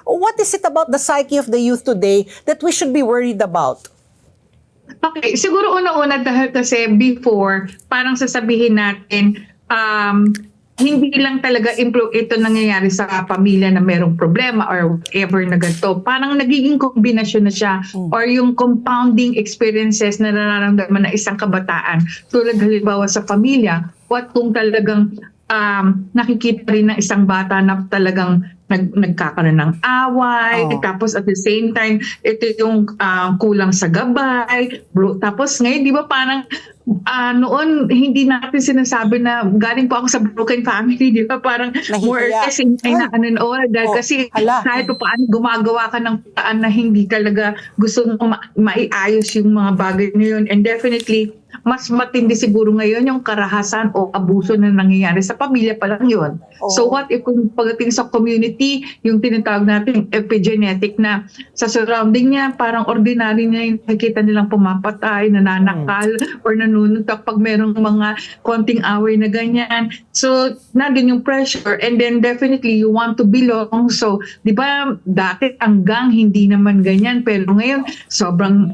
What is it about the psyche of the youth today that we should be worried about? Okay, siguro una-una dahil kasi before, parang sasabihin natin, hindi lang talaga ito nangyayari sa pamilya na merong problema or whatever na ganito. Parang nagiging kombinasyon na siya or yung compounding experiences na nararamdaman ng isang kabataan. Tulad halimbawa sa pamilya, what kung talagang nakikita rin ng isang bata na talagang nagkakaroon ng away, tapos at the same time, ito yung kulang sa gabay, tapos ngayon, di ba parang noon, hindi natin sinasabi na galing po ako sa broken family, di ba? Parang more or less, kasi kahit pa paano gumagawa ka ng paraan na hindi talaga gusto mo maiayos yung mga bagay na yun. And definitely, mas matindi siguro ngayon yung karahasan o abuso na nangyayari sa pamilya pa lang yun. So what if kung pagdating sa community, yung tinatawag natin epigenetic na sa surrounding niya, parang ordinary niya yung nakikita nilang pumapatay, nananakal, or nanununtok pag merong mga konting away na ganyan. So, nandun yung pressure and then definitely you want to belong. So, di ba dati hanggang hindi naman ganyan pero ngayon sobrang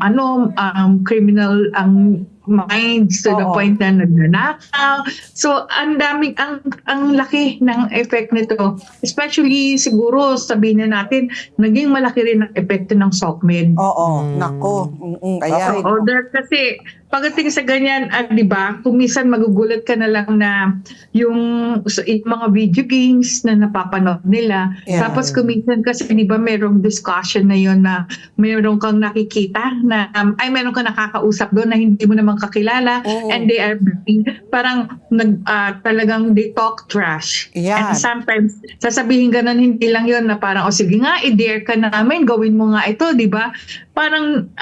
criminal ang minds to the point na nagnanakaw. So, ang daming, ang laki ng effect nito. Especially, siguro, sabihin na natin, naging malaki rin ang epekto ng SOCMED. Nako. Kaya. Kasi, pagdating sa ganyan, di ba, kung minsan magugulat ka na lang na yung mga video games na napapanood nila. Tapos kung minsan kasi, di ba, merong discussion na yun na meron kang nakikita na, meron kang nakakausap doon na hindi mo naman kakilala and they are parang talagang they talk trash. And sometimes, sasabihin ganun, hindi lang yun na parang, sige nga, i-dare ka namin, gawin mo nga ito, di ba? Parang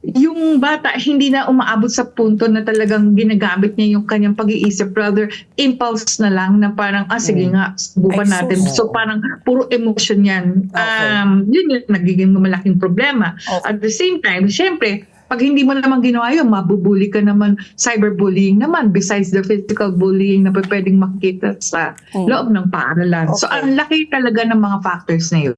yung bata hindi na umaabot sa punto na talagang ginagamit niya yung kanyang pag-iisip, rather impulse na lang na parang sige nga, subukan natin. So parang puro emotion yan. Yun yung nagiging malaking problema. At the same time, syempre, pag hindi mo naman ginawa yun, mabubuli ka naman, cyberbullying naman, besides the physical bullying na pwedeng makikita sa loob ng paaralan. So ang laki talaga ng mga factors na yun.